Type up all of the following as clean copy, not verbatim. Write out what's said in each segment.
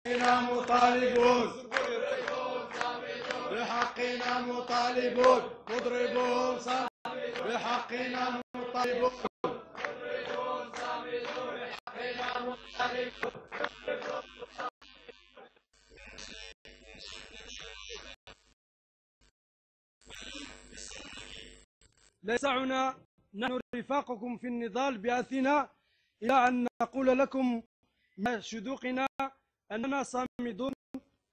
مطالبون بحقنا مطالبون مضربون بحقنا مطالبون لا يسعنا نحن رفاقكم في النضال بأثنا إلى أن نقول لكم مع شذوقنا أننا صامدون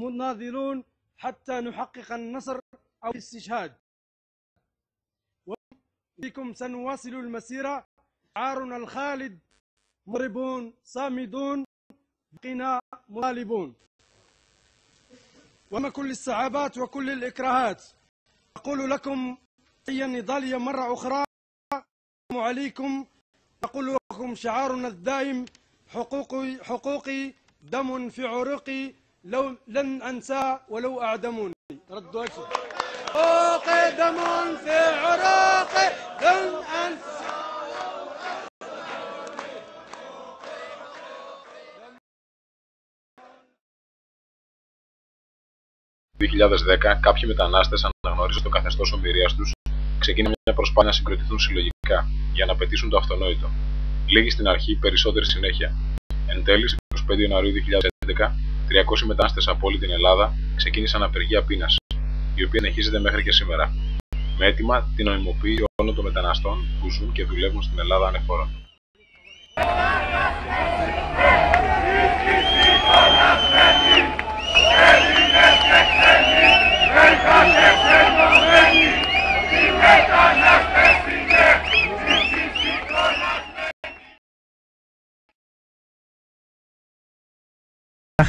مناضلون حتى نحقق النصر أو الاستشهاد. وبكم سنواصل المسيرة. شعارنا الخالد مضربون صامدون بقنا مطالبون. وما كل الصعوبات وكل الإكراهات أقول لكم هي النضالية مرة أخرى. السلام عليكم. أقول لكم شعارنا الدائم حقوقي دم في عروقي لن أنسى ولو أعدموني. ردوا أكثر. حقوقي دم في عروقي لن أنسى. Το 2010, κάποιοι μετανάστες, αναγνωρίζοντας το καθεστώς ομηρίας τους, ξεκίνησαν μια προσπάθεια να συγκροτηθούν συλλογικά για να απαιτήσουν το αυτονόητο. Λίγοι στην αρχή, περισσότεροι συνέχεια. Εν τέλει, στις 25 Ιανουαρίου 2011, 300 μετανάστες από όλη την Ελλάδα ξεκίνησαν απεργία πείνας, η οποία συνεχίζεται μέχρι και σήμερα, με αίτημα την νομιμοποίηση όλων των μεταναστών που ζουν και δουλεύουν στην Ελλάδα ανεφόρων.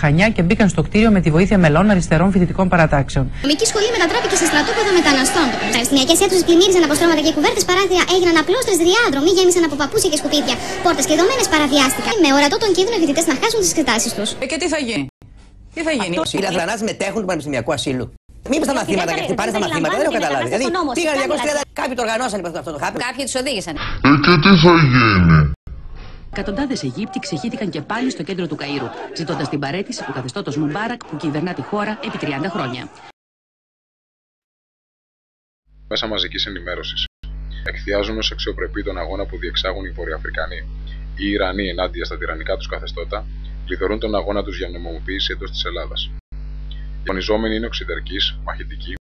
Χανιά και μπήκαν στο κτίριο με τη βοήθεια μελών αριστερών φοιτητικών παρατάξεων. Η νομική σχολή μετατράπηκε σε στρατόπεδο μεταναστών. Τα αριστειακές αίθουσες πλημμύριζαν από στρώματα και κουβέρτες, παράθυρα έγιναν απλόστρες διάδρομοι, γέμισαν από παπούτσια και σκουπίδια. Πόρτες κλειδωμένες παραβιάστηκαν. Με ορατό τον κίνδυνο οι φοιτητές να χάσουν τις εξετάσεις τους. Και τι θα γίνει? Τι θα γίνει? Οι λαθρανάς μετέχουν του πανεπιστημιακού ασύλου. Μήπως τα μαθήματα και αυτοί πάνε στα μαθήματα, δεν έχω καταλάβει. Δηλαδή πήγαν 230, κάποιοι το οργανώσαν αυτό το χάπι. Κάποιοι τους οδήγησαν. Και τι θα γίνει? Εκατοντάδες Αιγύπτιοι ξεχύθηκαν και πάλι στο κέντρο του Καΐρου, ζητώντας την παραίτηση του καθεστώτος Μουμπάρακ που κυβερνά τη χώρα επί 30 χρόνια. Μέσα μαζικής ενημέρωσης εκθιάζουν ως αξιοπρεπή τον αγώνα που διεξάγουν οι Βορειοαφρικανοί ή οι Ιρανοί ενάντια στα τυραννικά τους καθεστώτα, λιδωρούν τον αγώνα τους για νομιμοποίηση εντός της Ελλάδας. Οι αγωνιζόμενοι είναι οξυδερκείς, μαχητικοί,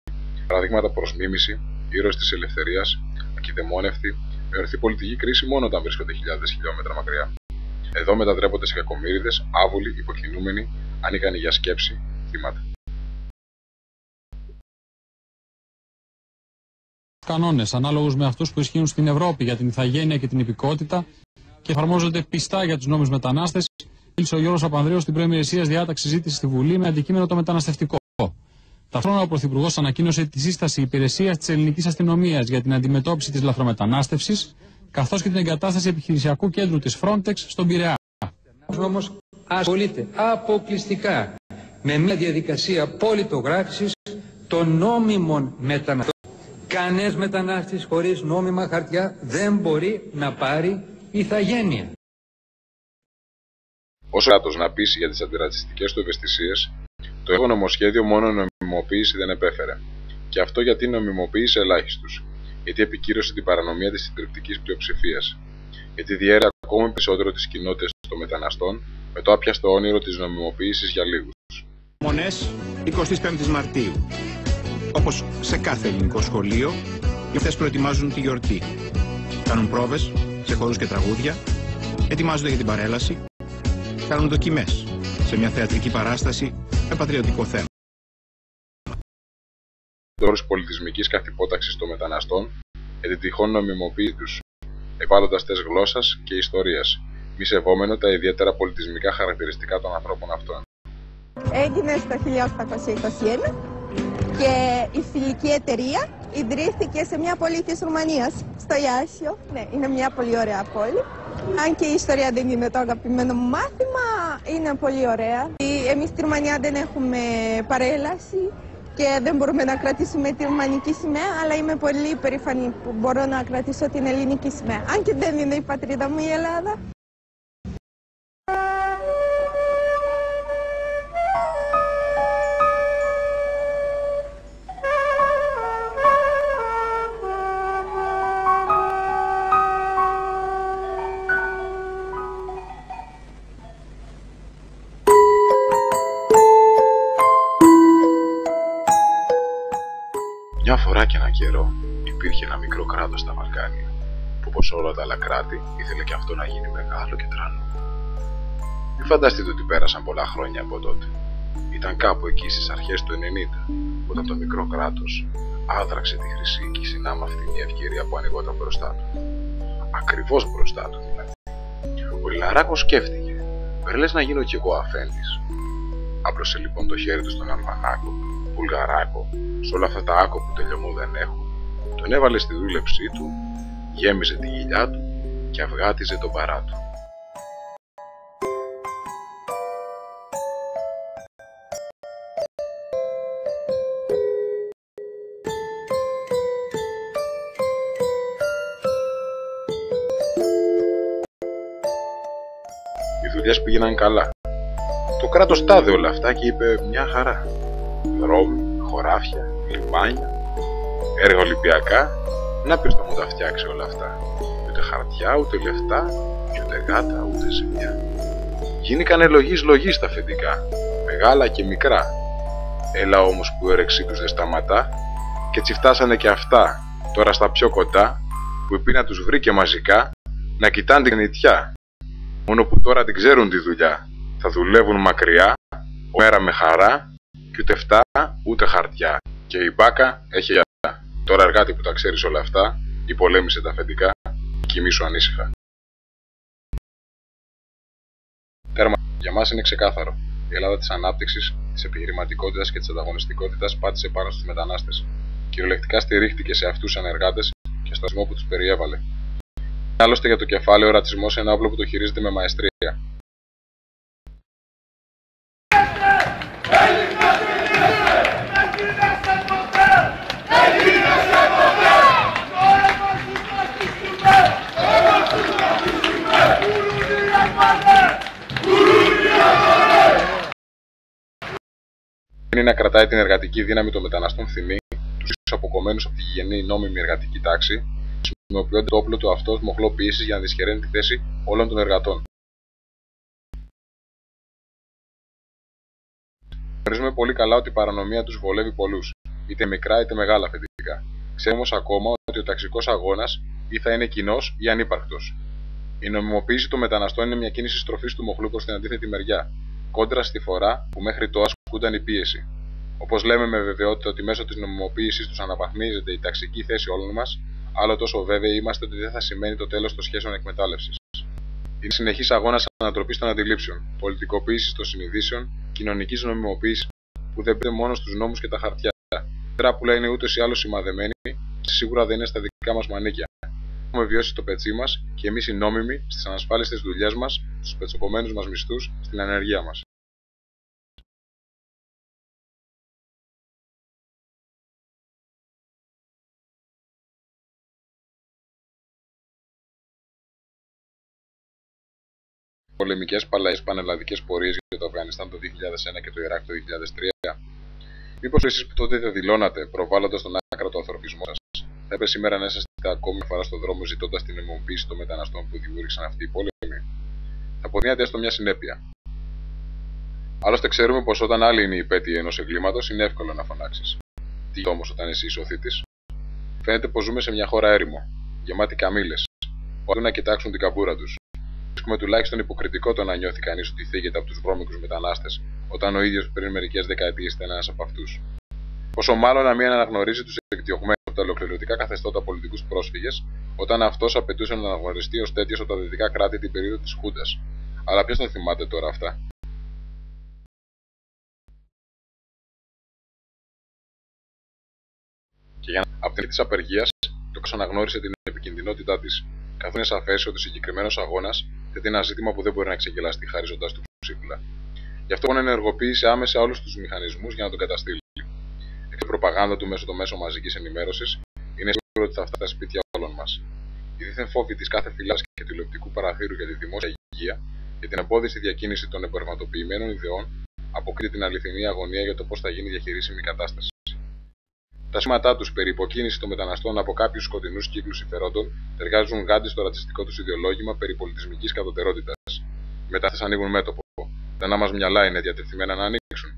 παραδείγματα προς μίμηση, ήρωες της ελευθερίας, ακηδεμόνευτοι, με ορθή πολιτική κρίση μόνο όταν βρίσκονται χιλιάδες χιλιόμετρα μακριά. Εδώ μετατρέπονται σε κακομοίριδες, άβουλοι, υποκινούμενοι, ανίκανοι για σκέψη, θύματα. Κανόνες ανάλογους με αυτούς που ισχύουν στην Ευρώπη για την ηθαγένεια και την υπηκότητα και εφαρμόζονται πιστά για τους νόμους μετανάστες, μίλησε ο Γιώργος Παπανδρέου στην πρώην ημερησίας διάταξη συζήτηση στη Βουλή με αντικείμενο το μεταναστευτικό. Ταυτόχρονα ο Πρωθυπουργός ανακοίνωσε τη σύσταση υπηρεσίας της ελληνικής αστυνομίας για την αντιμετώπιση της λαθρομετανάστευσης, καθώς και την εγκατάσταση επιχειρησιακού κέντρου της Frontex στον Πειραιά. Όμως ασχολείται αποκλειστικά με μια διαδικασία πολιτογράφησης των νόμιμων μεταναστών. Κανένας μετανάστης χωρίς νόμιμα χαρτιά δεν μπορεί να πάρει ηθαγένεια. Όσο κράτος να πείσει για τις αντιρατσιστικές του ευαισθησίες, το έργο νομοσχέδιο μόνο νομιμοποίηση δεν επέφερε. Και αυτό γιατί νομιμοποίησε ελάχιστους. Γιατί επικύρωσε την παρανομία της συντριπτικής πλειοψηφίας. Γιατί διέρε ακόμη περισσότερο τις κοινότητες των μεταναστών με το άπιαστο όνειρο της νομιμοποίησης για λίγους. Μονές 25 Μαρτίου. Όπως σε κάθε ελληνικό σχολείο, οι μαθητές προετοιμάζουν τη γιορτή. Κάνουν πρόβες σε χορούς και τραγούδια, ετοιμάζονται για την παρέλαση, κάνουν δοκιμές σε μια θεατρική παράσταση με πατριωτικό θέμα. Όρους πολιτισμικής καθυπόταξης των μεταναστών για την τυχόν νομιμοποίηση τους, επιβάλλοντας τεστ γλώσσας και ιστορίας, μη σεβόμενο τα ιδιαίτερα πολιτισμικά χαρακτηριστικά των ανθρώπων αυτών. Έγινε στο 1821 και η φιλική εταιρεία ιδρύθηκε σε μια πόλη της Ρουμανίας, στο Ιάσιο. Ναι, είναι μια πολύ ωραία πόλη. Αν και η ιστορία δεν είναι το αγαπημένο μου μάθημα, είναι πολύ ωραία. Εμείς στη Ρουμανία δεν έχουμε παρέλαση και δεν μπορούμε να κρατήσουμε τη ρουμανική σημαία, αλλά είμαι πολύ περήφανη που μπορώ να κρατήσω την ελληνική σημαία. Αν και δεν είναι η πατρίδα μου η Ελλάδα. Εδώ και ένα καιρό υπήρχε ένα μικρό κράτος στα Βαλκάνια, που όπως όλα τα άλλα κράτη ήθελε και αυτό να γίνει μεγάλο και τρανό. Μην φανταστείτε ότι πέρασαν πολλά χρόνια από τότε. Ήταν κάπου εκεί στις αρχές του 90, όταν το μικρό κράτος άδραξε τη χρυσή και συνάμα αυτή μια ευκαιρία που ανοιγόταν μπροστά του. Ακριβώς μπροστά του δηλαδή. Ο Λιλαράκος σκέφτηκε, λες να γίνω κι εγώ αφέντης. Άπλωσε λοιπόν το χέρι του στον Αλβανάκο, Βουλγαράκο, σε όλα αυτά τα άκο που τελειωμό δεν έχουν, τον έβαλε στη δούλεψή του, γέμιζε τη γυλιά του και αυγάτιζε τον παρά του. Οι δουλειές πήγαιναν καλά. Το κράτος τάδε όλα αυτά και είπε μια χαρά. Δρόμοι, χωράφια, λιμάνια, έργα ολυμπιακά, να πεις το μου τα φτιάξει όλα αυτά. Ούτε χαρτιά, ούτε λεφτά, και ούτε γάτα, ούτε ζημιά. Γίνηκανε λογής τα αφεντικά, μεγάλα και μικρά. Έλα όμως που η όρεξή τους δεν σταματά, και έτσι φτάσανε και αυτά, τώρα στα πιο κοντά, που η πείνα τους βρήκε μαζικά, να κοιτάνε την νητιά. Μόνο που τώρα την ξέρουν τη δουλειά. Θα δουλεύουν μακριά, μέρα με χαρά, και ούτε φτά, ούτε χαρτιά. Και η μπάκα έχει γυαλιά. Τώρα εργάτη που τα ξέρεις όλα αυτά, υπολέμησε τα αφεντικά, κοιμήσου ανήσυχα. Τέρμα, για μας είναι ξεκάθαρο. Η Ελλάδα της ανάπτυξης, της επιχειρηματικότητας και της ανταγωνιστικότητας πάτησε πάνω στους μετανάστες. Κυριολεκτικά στηρίχτηκε σε αυτούς τους ανεργάτες και στο ρατσισμό που τους περιέβαλε. Άλλωστε για το κεφάλαιο, ο ρατσισμός είναι ένα όπλο που το χειρίζεται με μαεστρία. Είναι να κρατάει την εργατική δύναμη των μεταναστών φθηνή, τους αποκομμένους από τη γηγενή νόμιμη εργατική τάξη, χρησιμοποιώντα το όπλο του αυτό μοχλό πίεσης για να δυσχεραίνει τη θέση όλων των εργατών. Γνωρίζουμε πολύ καλά ότι η παρανομία τους βολεύει πολλούς, είτε μικρά είτε μεγάλα αφεντικά. Ξέρουμε όμως ακόμα ότι ο ταξικός αγώνας ή θα είναι κοινός ή ανύπαρκτος. Η νομιμοποίηση των μεταναστών είναι μια κίνηση στροφής του μοχλού προς την αντίθετη μεριά, κόντρα στη φορά που μέχρι τώρα ασκούνταν η πίεση. Όπως λέμε με βεβαιότητα ότι μέσω της νομιμοποίησης τους αναβαθμίζεται η ταξική θέση όλων μας, άλλο τόσο βέβαιοι είμαστε ότι δεν θα σημαίνει το τέλος των σχέσεων εκμετάλλευσης. Είναι συνεχής αγώνας ανατροπής των αντιλήψεων, πολιτικοποίησης των συνειδήσεων, κοινωνικής νομιμοποίησης που δεν μπαίνει μόνο στους νόμους και τα χαρτιά. Η τράπουλα είναι ούτως ή άλλως σημαδεμένη, σίγουρα δεν είναι στα δικά μας μανίκια. Έχουμε βιώσει το πετσί μας και εμείς οι νόμιμοι στις ανασφάλιστες δουλειές μας, στους πετσοκομμένους μας μισθούς, στην ανεργία μας. Πολεμικές παλαιές πανελλαδικές πορείες για το Αφγανιστάν το 2001 και το Ιράκ το 2003. Μήπως εσείς που τότε δεν δηλώνατε, προβάλλοντας τον άκρατο ανθρωπισμό σας, θα έπρεπε σήμερα να είσαστε ακόμη μια φορά στον δρόμο ζητώντας την νομιμοποίηση των μεταναστών που δημιούργησαν αυτοί οι πόλεμοι? Θα αποδεικνύεται έστω μια συνέπεια. Άλλωστε, ξέρουμε πως όταν άλλοι είναι υπέτειοι ενός εγκλήματος, είναι εύκολο να φωνάξεις. Τι όμως όταν εσύ είσαι ο θήτης? Φαίνεται πως ζούμε σε μια χώρα έρημο, γεμάτη καμήλες, που να κοιτάξουν την καμπούρα τους. Βρίσκουμε τουλάχιστον υποκριτικό το να νιώθει κανείς ότι θίγεται από τους βρώμικους μετανάστες, όταν ο ίδιος πριν μερικές δεκαετίες ήταν ένας από αυτούς. Πόσο μάλλον να μην αναγνωρίζει τους εκδιωγμένους από τα ολοκληρωτικά καθεστώτα πολιτικούς πρόσφυγες, όταν αυτός απαιτούσε να αναγνωριστεί ως τέτοιος από τα δυτικά κράτη την περίοδο της Χούντας. Αλλά ποιος τον θυμάται τώρα αυτά? Και για να από την της απεργίας, το κράτος αναγνώρισε την επικινδυνότητά της, καθώς είναι σαφές ότι ο συγκεκριμένος αγώνας θέτει ένα ζήτημα που δεν μπορεί να ξεγελαστεί χαρίζοντας του ψήφουλα. Γι' αυτό ενεργοποίησε άμεσα όλους τους μηχανισμούς για να τον καταστήλει. Η προπαγάνδα του μέσω των μέσων μαζικής ενημέρωσης είναι σίγουρο ότι θα φτάσει στα σπίτια όλων μας. Οι δίθεν φόβοι της κάθε φυλάς και τηλεοπτικού παραθύρου για τη δημόσια υγεία και την εμπόδιση διακίνηση των εμπορευματοποιημένων ιδεών αποκρίνει την αληθινή αγωνία για το πώς θα γίνει διαχειρίσιμη η κατάσταση. Τα σήματά τους περί υποκίνηση των μεταναστών από κάποιους σκοτεινούς κύκλους συμφερόντων ταιριάζουν γάντι στο ρατσιστικό τους ιδεολόγημα περί πολιτισμικής κατωτερότητας. Μετά θα ανοίγουν μέτωπο. Τα να μας μυαλά είναι διατεθειμένα να ανοίξουν.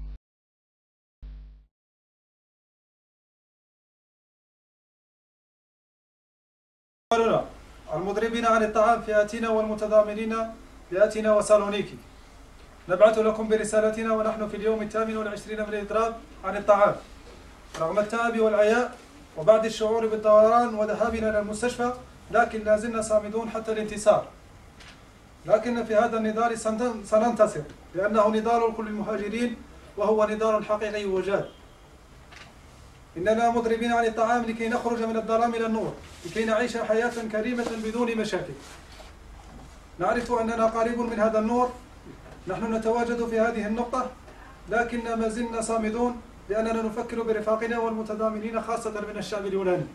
المضربين عن الطعام في آتينا والمتضامنين في آتينا وسالونيكي، نبعث لكم برسالتنا ونحن في اليوم 28 من الإضراب عن الطعام رغم التعب والعياء وبعد الشعور بالدوران وذهابنا إلى المستشفى، لكن لا زلنا صامدون حتى الانتصار. لكن في هذا النضال سننتصر، لأنه نضال كل المهاجرين وهو نضال حقيقي وجاد. إننا مضربين عن الطعام لكي نخرج من الظلام إلى النور، لكي نعيش حياة كريمة بدون مشاكل. نعرف أننا قريب من هذا النور، نحن نتواجد في هذه النقطة، لكن ما زلنا صامدون لأننا نفكر برفاقنا والمتضامنين خاصة من الشعب اليوناني.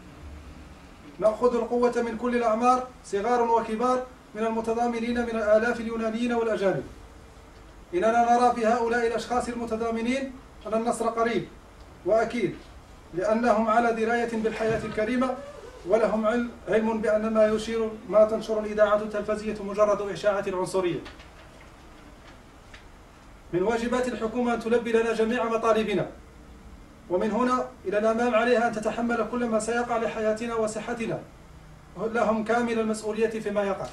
نأخذ القوة من كل الأعمار صغار وكبار، من المتضامنين من الآلاف اليونانيين والأجانب. إننا نرى في هؤلاء الأشخاص المتضامنين أن النصر قريب وأكيد، لأنهم على دراية بالحياة الكريمة، ولهم علم بأن ما تنشر الإذاعة التلفزية مجرد إشاعة عنصرية. من واجبات الحكومة أن تلبي لنا جميع مطالبنا، ومن هنا إلى الأمام عليها أن تتحمل كل ما سيقع لحياتنا وصحتنا، لهم كامل المسؤولية فيما يقع.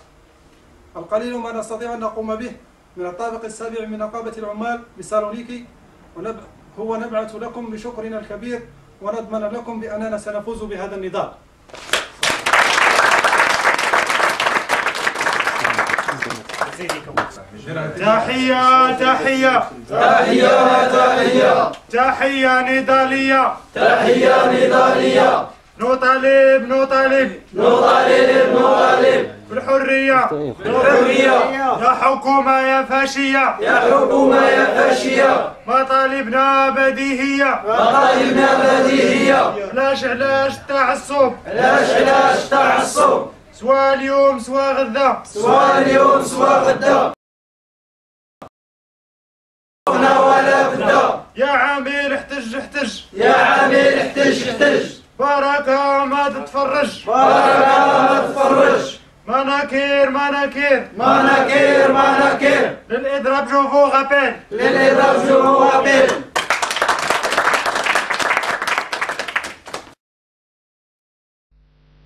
القليل ما نستطيع أن نقوم به من الطابق السابع من نقابة العمال بسالونيكي هو نبعث لكم بشكرنا الكبير ونضمن لكم بأننا سنفوز بهذا النضال. تحية تحية تحية تحية تحية نضالية تحية نضالية نطالب نطالب نطالب نطالب بالحرية بالحرية يا حكومة يا فاشية يا حكومة يا فاشية مطالبنا بديهية مطالبنا بديهية علاش تعصب علاش تعصب سوا اليوم سوا غدا سوا اليوم سوا غدا ولا بدا يا عامل احتج احتج يا عامل احتج احتج بركة ما تتفرج بركة ما تتفرج مناكير مناكير مناكير مناكير للإضراب جو فو غابيل للإضراب جو فو غابيل.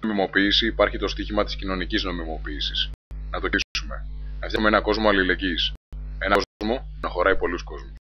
Νομιμοποίηση υπάρχει το στίχημα της κοινωνικής νομιμοποίησης. Να το κλείσουμε. Να φτιάξουμε έναν κόσμο αλληλεγγύης. Έναν κόσμο να χωράει πολλούς κόσμους.